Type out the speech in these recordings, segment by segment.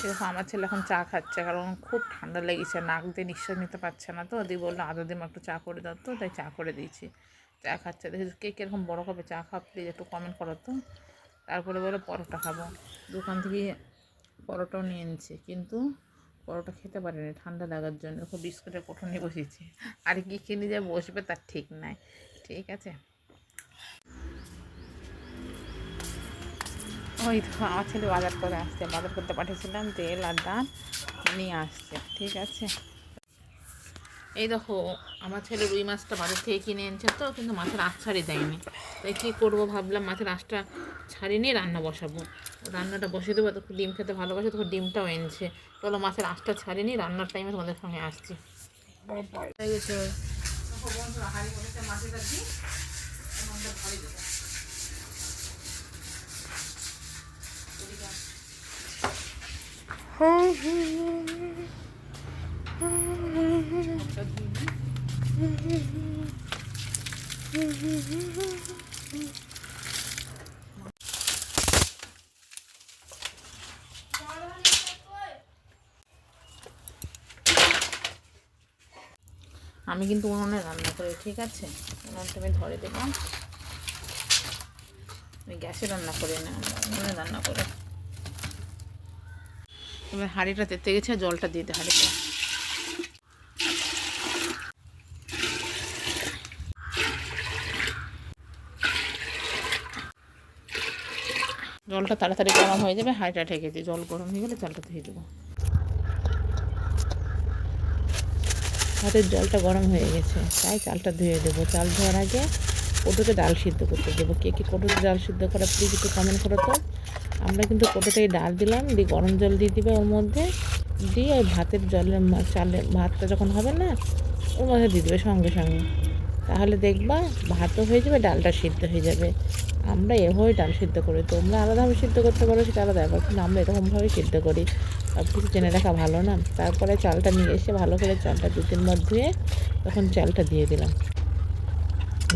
দেখো আমার ছেলে এখন চা খাচ্ছে, কারণ খুব ঠান্ডা লেগেছে, নাক দিয়ে নিঃশ্বাস নিতে পারছে না। তো দিয়ে বললো আদা দিয়ে একটু চা করে দাও, তো তাই চা করে দিয়েছি। চা খাচ্ছে, দেখি কে কীরকম বড়ো হবে চা খাও প্লিজ একটু কমেন্ট করো তো। তারপরে বলে পরোটা খাবো, দোকান থেকে পরোটাও নিয়ে এনেছে, কিন্তু পরোটা খেতে পারেনি ঠান্ডা লাগার জন্য। খুব বিস্কুটের কোঠো নিয়ে বসেছি, আর কি কিনে যে বসবে তার ঠিক নাই। ঠিক আছে, ওই তো আমার ছেলে বাজার করে আসছে, বাজার করতে পাঠিয়েছিলাম, তেল আর ডাল নিয়ে আসছে। ঠিক আছে, এই দেখো আমার ছেলে রুই মাছটা বাজার থেকে কিনে এনেছে, তো কিন্তু মাছের আঁশ ছাড়িয়ে দেয়নি। তাই কী করবো ভাবলাম মাছের আঁশটা ছাড়িয়ে নিয়ে রান্না বসাবো। রান্নাটা বসিয়ে দেবো, তো ডিম খেতে ভালোবাসে, তখন ডিমটাও এনেছে। চলো মাছের আঁশটা ছাড়িয়ে নিয়ে রান্নার টাইমে তোমাদের সঙ্গে আসছি। আমি কিন্তু উনুনে রান্না করি, ঠিক আছে? উনুনটা আমি ধরে দেবো, আমি গ্যাসে রান্না করি না, উনুনে রান্না করি। এবার হাঁড়িটা তেতে গেছে, জলটা দিয়ে দিই হাঁড়িতে। জলটা তাড়াতাড়ি গরম হয়ে যাবে, হাঁড়িটা ঢেকে দিই, জল গরম হয়ে গেলে চালটা ধুয়ে দেবো। হাতের জলটা গরম হয়ে গেছে, তাই চালটা ধুয়ে দেবো। চাল ধোয়ার আগে কোটোতে ডাল সিদ্ধ করতে দেবো। কে কোটোতে ডাল সিদ্ধ করা প্লিজ একটু কমেন্ট করো তো। আমরা কিন্তু কোটোতেই ডাল দিলাম, দিয়ে গরম জল দিয়ে দিবে ওর মধ্যে, দিয়ে ওই ভাতের জলের চালের ভাতটা যখন হবে না ওর মধ্যে দিয়ে দেবে সঙ্গে সঙ্গে। তাহলে দেখবা ভাতও হয়ে যাবে, ডালটা সিদ্ধ হয়ে যাবে। আমরা এভাবেই ডাল সিদ্ধ করি, তোমরা আলাদাভাবে সিদ্ধ করতে পারো, সেটা আলাদা ব্যাপার, কিন্তু আমরা এরকমভাবেই সিদ্ধ করি। সব কিছু জেনে রাখা ভালো না। তারপরে চালটা নিয়ে এসে ভালো করে চালটা 2-3 বার ধুয়ে তখন চালটা দিয়ে দিলাম।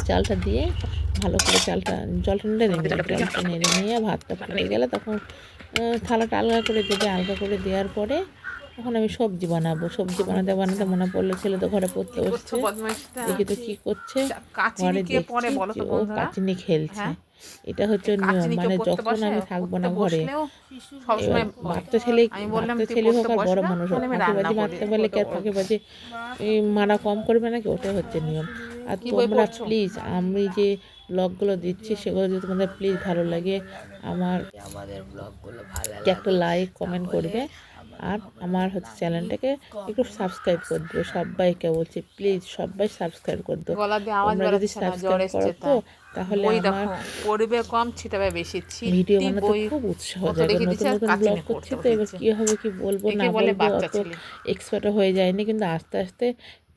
চালটা দিয়ে ভালো করে জলটা নেড়ে নিয়ে ভাতটা ফুটে গেলে তখন থালাটা আলগা করে দেবে। আলগা করে দেওয়ার পরে তখন আমি সবজি বানাবো। সবজি বানাতে বানাতে মনে পড়লো ছেলে তো ঘরে পড়তে বসছে, দেখি তো কী করছে, ঘরে দেখছি যে ও কাচিনি খেলছে। এটা হচ্ছে নিয়ম, মানে যখন আমি থাকবো না ঘরে, এবার বাচ্চা ছেলে হোক আর বড় মানুষ হোক, ফাঁকিবাজি মারতে পারলে কি আর ফাঁকিবাজি মারা কম করবে নাকি? ওটাই হচ্ছে নিয়ম। আর তোমরা প্লিজ আমি যে ব্লগগুলো দিচ্ছি সেগুলো যদি তোমাদের প্লিজ ভালো লাগে, আমাদের ব্লগগুলো একটা লাইক কমেন্ট করবে, আর আমার হচ্ছে চ্যানেলটাকে একটু সাবস্ক্রাইব করে দেবে। সবাইকে বলছি প্লিজ সবাই সাবস্ক্রাইব করে দেবো। তোমরা যদি সাবস্ক্রাইব করো তো তাহলে আমার পরিবে কম ছিটাবে বেশি, ভিডিও বানাতে খুব উৎসাহ যাবে। নতুন নতুন ব্লগ করছি তো, এবার কী হবে কি বলবো না বলবো অত এক্সপার্টও হয়ে যায়নি, কিন্তু আস্তে আস্তে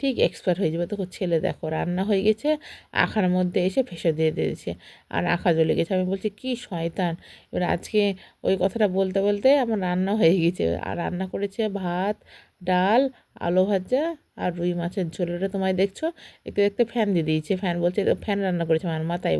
ঠিক এক্সপার্ট হয়ে যাবে। তো ছেলে দেখো রান্না হয়ে গেছে, আখার মধ্যে এসে ফেসে দিয়ে দিয়েছে, আর আখা জ্বলে গেছে। আমি বলছি কি শয়তান। এবার আজকে ওই কথাটা বলতে বলতে আমার রান্না হয়ে গেছে, আর রান্না করেছে ভাত, ডাল, আলু ভাজা আর রুই মাছের ঝোলটা তোমায় দেখছো, দেখতে দেখতে ফ্যান দিয়ে দিয়েছে। ফ্যান বলছে ফ্যান রান্না করেছে আমার মাথায়।